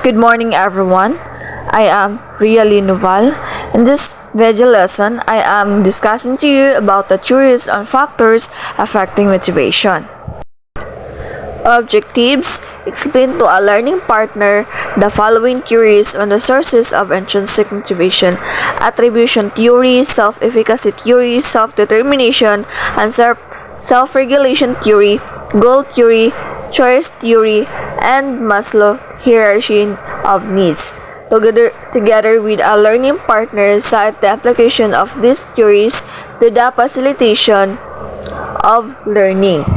Good morning, everyone. I am Ria Noval. In this video lesson, I am discussing to you about the theories on factors affecting motivation. Objectives: explain to a learning partner the following theories on the sources of intrinsic motivation: attribution theory, self-efficacy theory, self-determination, and self-regulation theory, goal theory, choice theory, and Maslow hierarchy of needs. Together with a learning partner, cite the application of these theories to the facilitation of learning.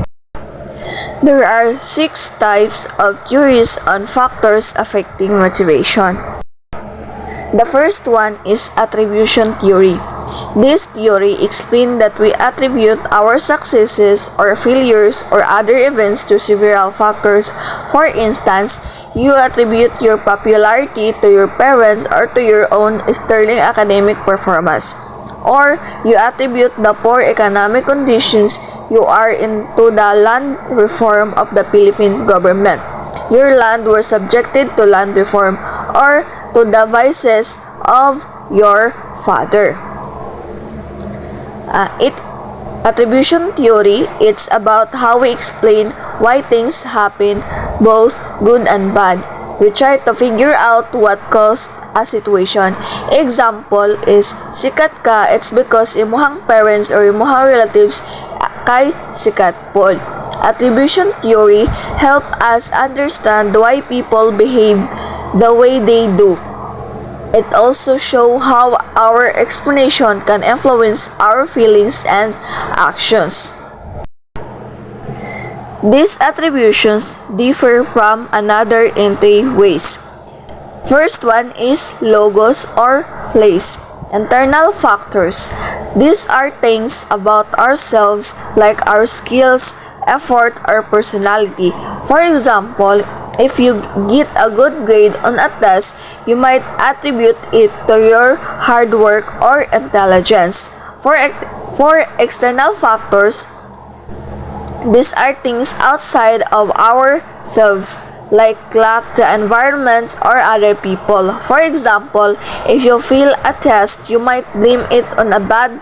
There are 6 types of theories on factors affecting motivation. The first one is attribution theory. This theory explains that we attribute our successes or failures or other events to several factors. For instance, you attribute your popularity to your parents or to your own sterling academic performance. Or you attribute the poor economic conditions you are in to the land reform of the Philippine government. Your land was subjected to land reform or to the vices of your father. Attribution theory, it's about how we explain why things happen, both good and bad. We try to figure out what caused a situation. Example is, sikat ka, it's because imuhang parents or imuhang relatives kay sikat pod. Attribution theory help us understand why people behave the way they do. It also shows how our explanation can influence our feelings and actions. These attributions differ from another in 3 ways. First one is logos or place. Internal factors. These are things about ourselves like our skills, effort, or personality. For example, if you get a good grade on a test, you might attribute it to your hard work or intelligence. For external factors, these are things outside of ourselves, like luck, the environment, or other people. For example, if you fail a test, you might blame it on a bad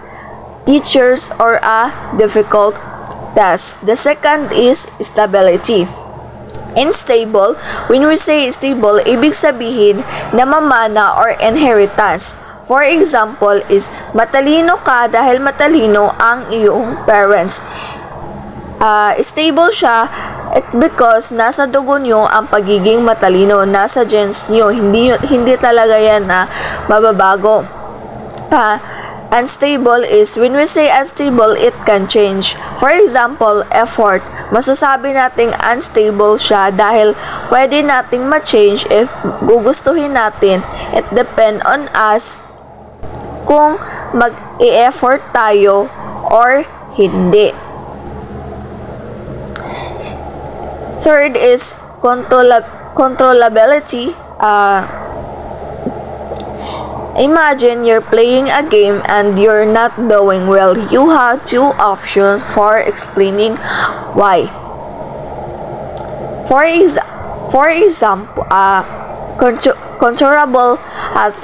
teachers or a difficult test. The second is stability. Unstable, when we say stable, ibig sabihin na mamana or inheritance. For example is, matalino ka dahil matalino ang iyong parents. Stable siya, it's because nasa dugo nyo ang pagiging matalino, nasa genes nyo, hindi talaga yan na mababago. Unstable is, when we say unstable, it can change. For example, effort. Masasabi nating unstable siya dahil pwede nating ma-change if gugustuhin natin. It depend on us kung mag-i-effort tayo or hindi. Third is controllability. Imagine you're playing a game and you're not doing well. You have 2 options for explaining why. For example, controllable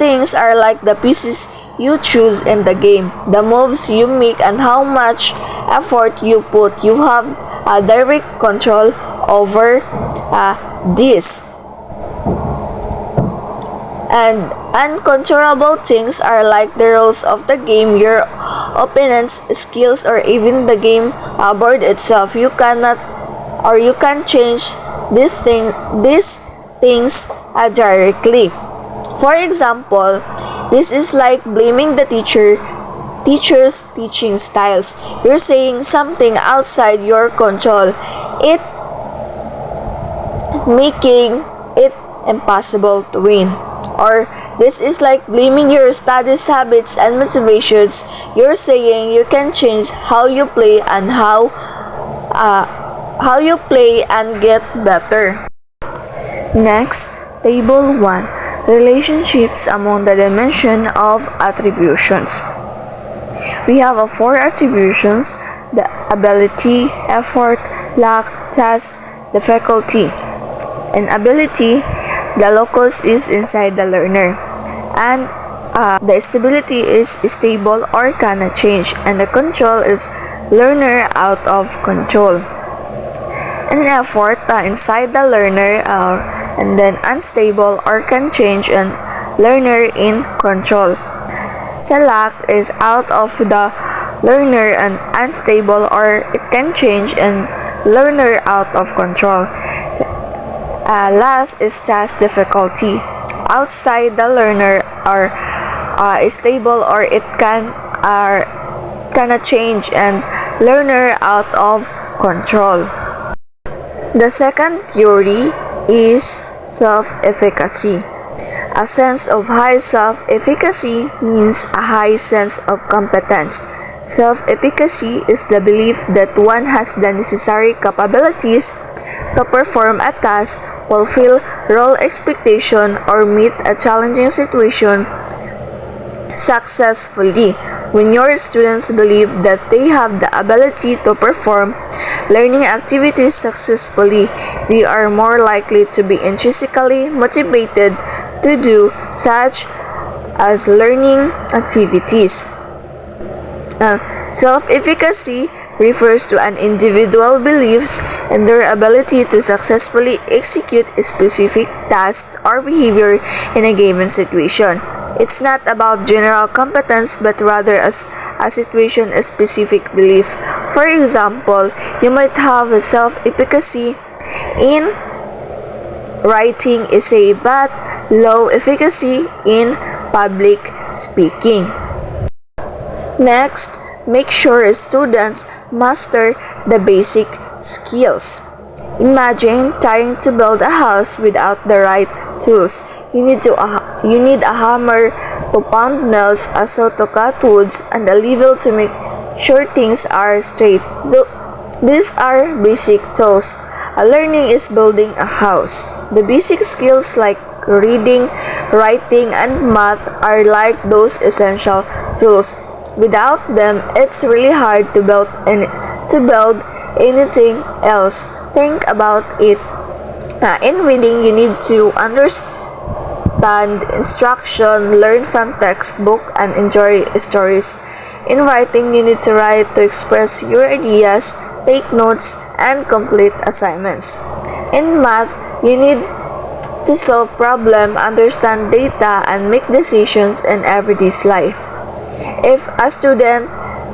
things are like the pieces you choose in the game, the moves you make, and how much effort you put. You have direct control over this. And uncontrollable things are like the rules of the game, your opponent's skills, or even the game board itself. You cannot or you can change these things directly. For example, this is like blaming the teacher's teaching styles. You're saying something outside your control, it making it impossible to win. Or this is like blaming your studies habits and motivations. You're saying you can change how you play and how you play and get better. Next, table 1. Relationships among the dimension of attributions. We have 4 attributions: the ability, effort, luck, task, difficulty. In ability, The locus is inside the learner. And the stability is stable or cannot change. And the control is learner out of control. An effort inside the learner and then unstable or can change and learner in control. Select is out of the learner and unstable or it can change and learner out of control. Last is task difficulty. Outside the learner are stable or it cannot change and learner out of control. The second theory is self-efficacy. A sense of high self-efficacy means a high sense of competence. Self-efficacy is the belief that one has the necessary capabilities to perform a task, fulfill role expectation, or meet a challenging situation successfully. When your students believe that they have the ability to perform learning activities successfully, they are more likely to be intrinsically motivated to do such as learning activities. Self-efficacy refers to an individual beliefs in their ability to successfully execute a specific task or behavior in a given situation. It's not about general competence but rather as a situation-specific belief. For example, you might have a self-efficacy in writing essay but low efficacy in public speaking. Next, make sure students master the basic skills. Imagine trying to build a house without the right tools. You need a hammer to pound nails, a saw to cut woods, and a level to make sure things are straight. These are basic tools. Learning is building a house. The basic skills like reading, writing, and math are like those essential tools. Without them, it's really hard to build anything else. Think about it. In reading, you need to understand instruction, learn from textbook, and enjoy stories. In writing, you need to write to express your ideas, take notes, and complete assignments. In math, you need to solve problems, understand data, and make decisions in everyday life. If a student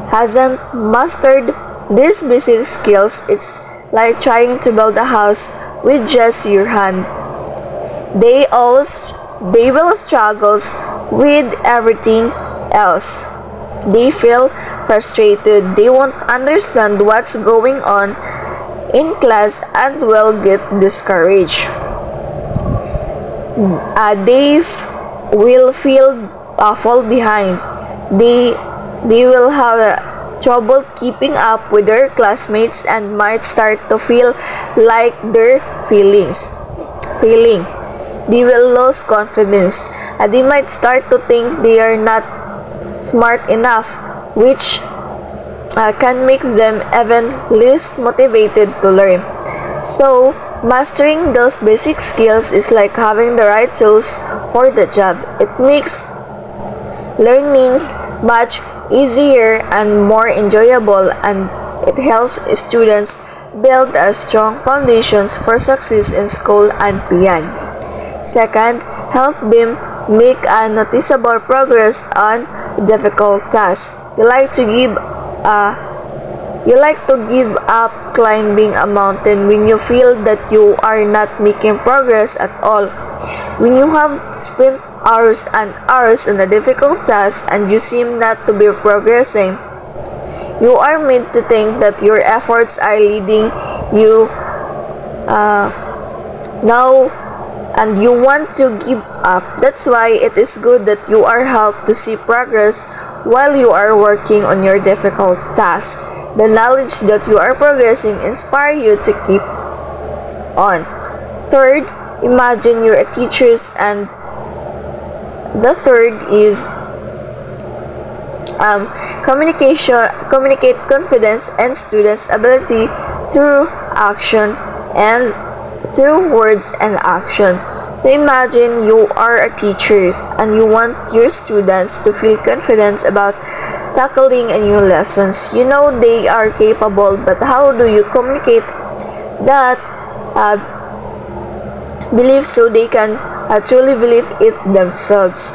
hasn't mastered these basic skills, it's like trying to build a house with just your hand. They will struggle with everything else. They feel frustrated, they won't understand what's going on in class and will get discouraged. They will fall behind. They will have trouble keeping up with their classmates and might start to feel like they're failing. They will lose confidence. They might start to think they are not smart enough, which can make them even less motivated to learn. So, mastering those basic skills is like having the right tools for the job. It makes learning much easier and more enjoyable, and it helps students build a strong foundations for success in school and beyond. Second, help them make a noticeable progress on difficult tasks. You like to give up climbing a mountain when you feel that you are not making progress at all. When you have spent hours and hours on a difficult task and you seem not to be progressing, you are made to think that your efforts are leading you now and you want to give up. That's why it is good that you are helped to see progress while you are working on your difficult task. The knowledge that you are progressing inspires you to keep on. Third, imagine you're a teacher, and the third is communicate confidence and students' ability through action and through words and action. So imagine you are a teacher and you want your students to feel confident about tackling a new lessons. You know they are capable, but how do you communicate that belief so they can truly believe it themselves?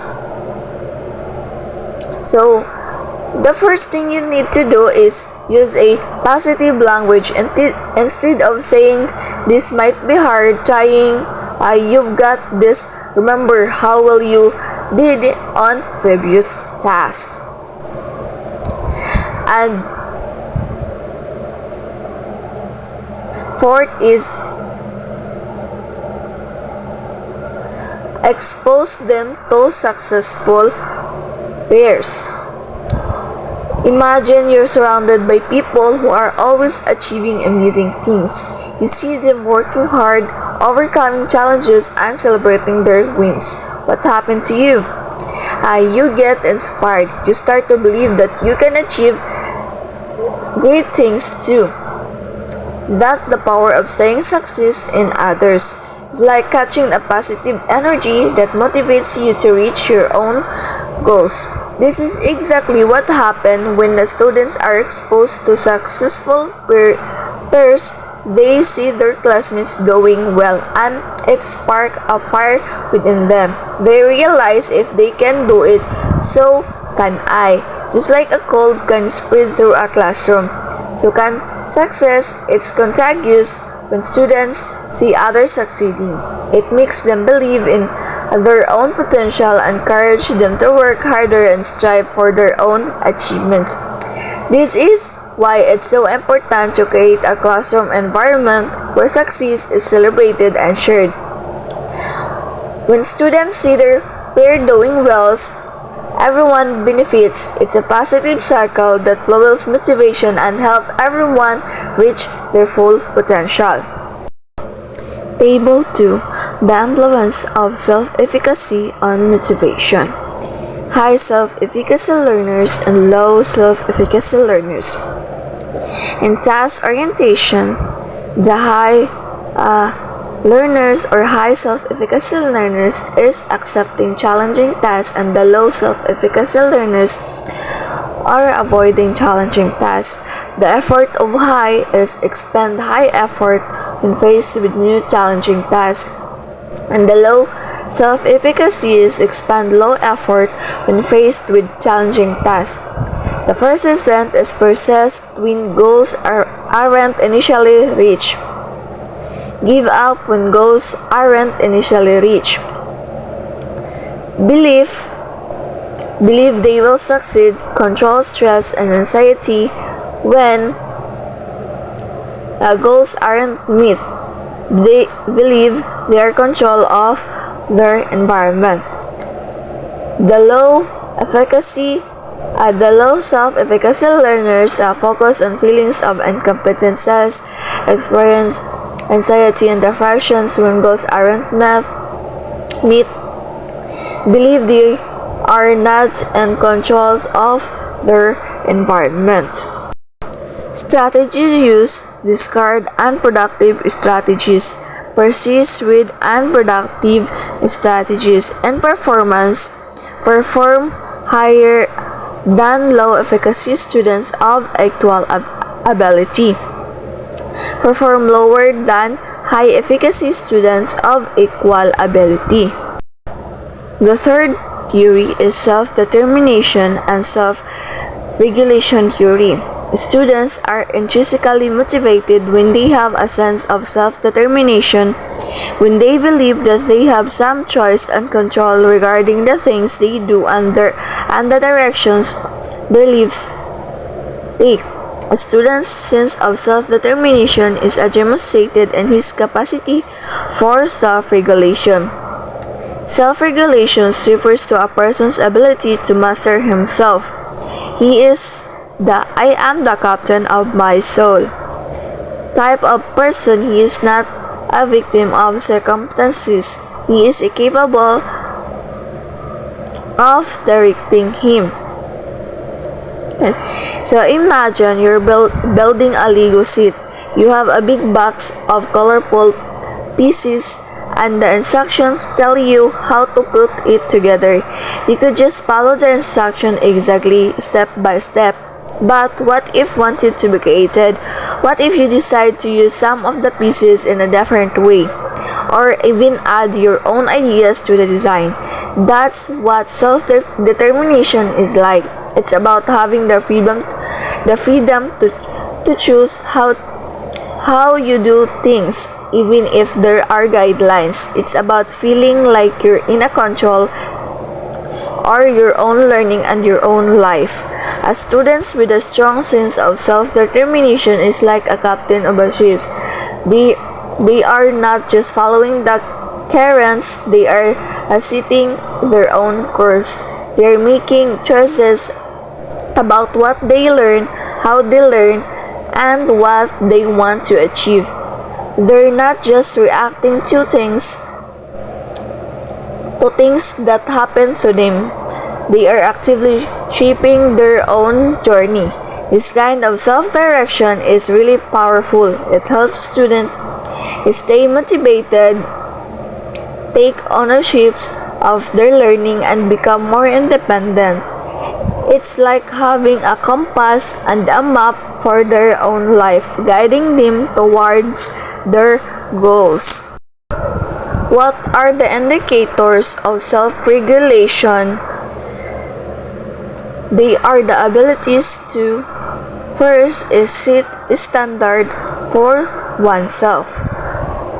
So the first thing you need to do is use a positive language instead of saying this might be hard, trying you've got this. Remember how well you did on previous tasks. And fourth is expose them to successful peers. Imagine you're surrounded by people who are always achieving amazing things. You see them working hard, overcoming challenges, and celebrating their wins. What happened to you? You get inspired. You start to believe that you can achieve great things too. That's the power of seeing success in others. It's like catching a positive energy that motivates you to reach your own goals. This is exactly what happens when the students are exposed to successful peers. They see their classmates doing well and it sparks a fire within them. They realize if they can do it, so can I. Just like a cold can spread through a classroom, so can success. It's contagious. When students see others succeeding, it makes them believe in their own potential, encourage them to work harder and strive for their own achievements. This is why it's so important to create a classroom environment where success is celebrated and shared. When students see their peer doing well, everyone benefits. It's a positive cycle that fuels motivation and helps everyone reach their full potential. Table 2. The influence of self-efficacy on motivation. High self-efficacy learners and low self-efficacy learners. In task orientation, the high learners or high self-efficacy learners is accepting challenging tasks, and the low self-efficacy learners are avoiding challenging tasks. The effort of high is expend high effort when faced with new challenging tasks, and the low self-efficacy is expend low effort when faced with challenging tasks. The persistent is persist when goals aren't initially reached. Give up when goals aren't initially reached. Believe they will succeed. Control stress and anxiety when goals aren't met. They believe they are control of their environment. The low self-efficacy learners focus on feelings of incompetence, experience anxiety and depressions when goals aren't met. Believe they are not in control of their environment. Strategy use: discard unproductive strategies. Persist with unproductive strategies. And performance: perform higher than low efficacy students of equal ability. Perform lower than high efficacy students of equal ability. The third theory is self-determination and self-regulation theory. Students are intrinsically motivated when they have a sense of self-determination, when they believe that they have some choice and control regarding the things they do and the directions their lives take. A student's sense of self-determination is demonstrated in his capacity for self-regulation. Self-regulation refers to a person's ability to master himself. He is the "I am the captain of my soul" type of person. He is not a victim of circumstances. He is capable of directing him. So imagine you're building a Lego set. You have a big box of colorful pieces and the instructions tell you how to put it together. You could just follow the instruction exactly step by step. But what if wanted to be created? What if you decide to use some of the pieces in a different way? Or even add your own ideas to the design? That's what self-determination is like. It's about having the freedom to choose how you do things, even if there are guidelines. It's about feeling like you're in a control or your own learning and your own life. As students with a strong sense of self-determination is like a captain of a ship. They are not just following the currents, they are setting their own course. They are making choices about what they learn, how they learn, and what they want to achieve. They're not just reacting to things that happen to them. They are actively shaping their own journey. This kind of self-direction is really powerful. It helps students stay motivated, take ownership of their learning, and become more independent. It's like having a compass and a map for their own life, guiding them towards their goals. What are the indicators of self-regulation? They are the abilities to first is set standard for oneself.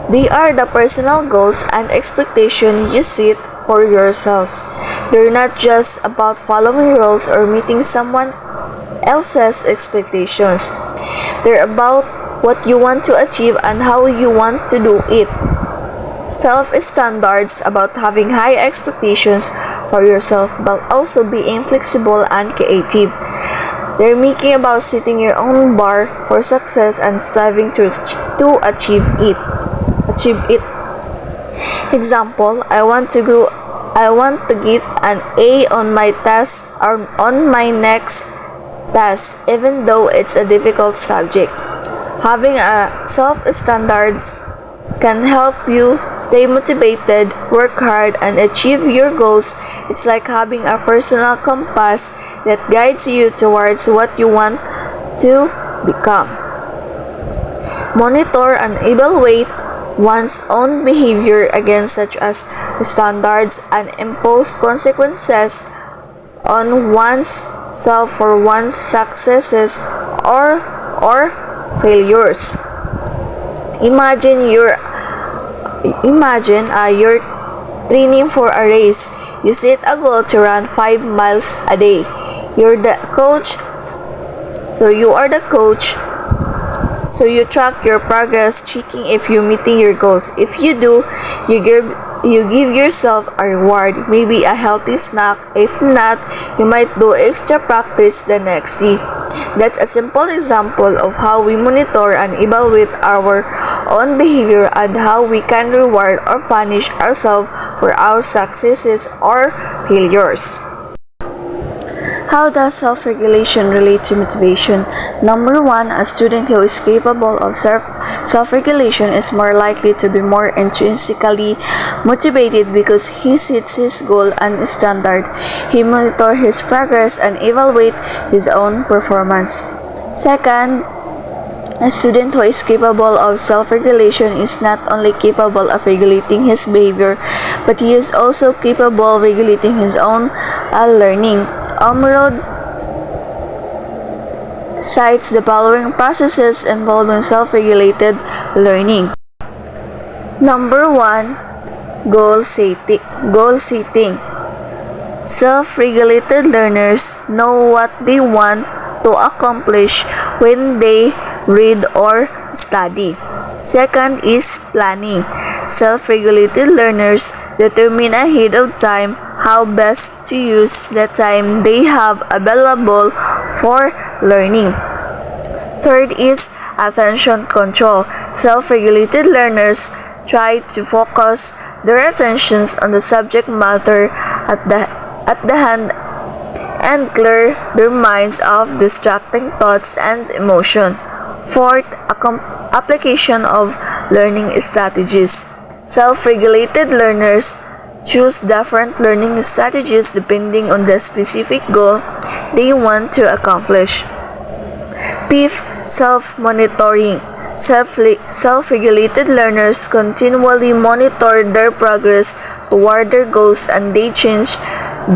They are the personal goals and expectations you set for yourselves. They're not just about following rules or meeting someone else's expectations. They're about what you want to achieve and how you want to do it. Self-standards about having high expectations for yourself but also being flexible and creative. They're making about setting your own bar for success and striving to achieve it. Example, I want to get an A on my test or on my next test even though it's a difficult subject. Having a self-standards can help you stay motivated, work hard, and achieve your goals. It's like having a personal compass that guides you towards what you want to become. Monitor and evaluate one's own behavior against such as standards and impose consequences on one's self for one's successes or failures. Imagine you're training for a race. You set a goal to run 5 miles a day. You're the coach, so you are the coach. So you track your progress, checking if you're meeting your goals. If you do, you give yourself a reward, maybe a healthy snack. If not, you might do extra practice the next day. That's a simple example of how we monitor and evaluate our own behavior and how we can reward or punish ourselves for our successes or failures. How does self-regulation relate to motivation? Number 1, a student who is capable of self-regulation is more likely to be more intrinsically motivated because he sets his goal and standard. He monitors his progress and evaluates his own performance. Second, a student who is capable of self-regulation is not only capable of regulating his behavior, but he is also capable of regulating his own learning. Omrod cites the following processes involving self-regulated learning. Number 1, goal setting. Self-regulated learners know what they want to accomplish when they read or study. Second is planning. Self-regulated learners determine ahead of time how best to use the time they have available for learning. Third is attention control. Self-regulated learners try to focus their attentions on the subject matter at the hand and clear their minds of distracting thoughts and emotion. Fourth, application of learning strategies. Self-regulated learners choose different learning strategies depending on the specific goal they want to accomplish. Fifth, self-monitoring. Self-regulated learners continually monitor their progress toward their goals, and they change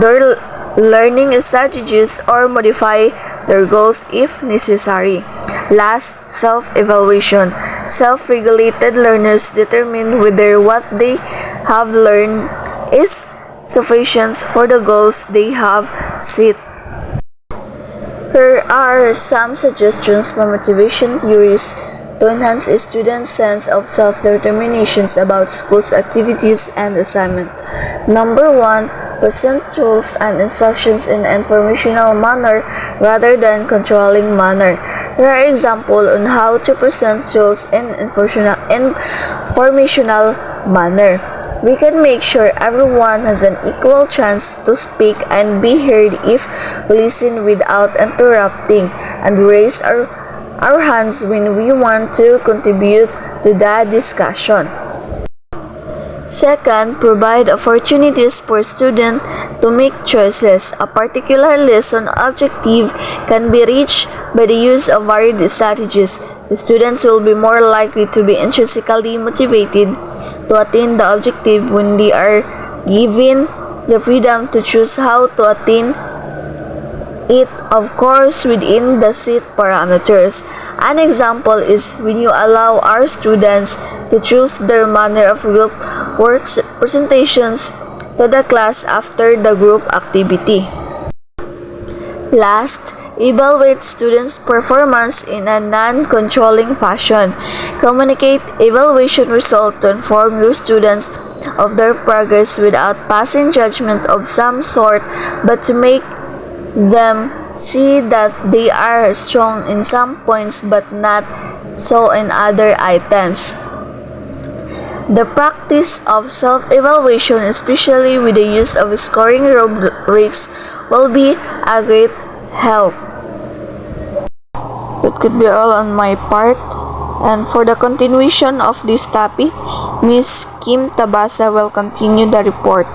their learning strategies or modify their goals if necessary. Last, self-evaluation. Self-regulated learners determine whether what they have learned is sufficient for the goals they have set. Here are some suggestions from motivation theories to enhance a student's sense of self-determination about school's activities and assignment. Number 1. Present tools and instructions in an informational manner rather than controlling manner. Here are examples on how to present tools in informational manner. We can make sure everyone has an equal chance to speak and be heard if we listen without interrupting, and raise our hands when we want to contribute to the discussion. Second, provide opportunities for students to make choices. A particular lesson objective can be reached by the use of varied strategies. The students will be more likely to be intrinsically motivated to attain the objective when they are given the freedom to choose how to attain it, of course, within the set parameters. An example is when you allow our students to choose their manner of group work presentations to the class after the group activity. Last, evaluate students' performance in a non-controlling fashion. Communicate evaluation results to inform your students of their progress without passing judgment of some sort, but to make them see that they are strong in some points but not so in other items. The practice of self-evaluation, especially with the use of scoring rubrics, will be a great help. That could be all on my part. And for the continuation of this topic, Ms. Kim Tabasa will continue the report.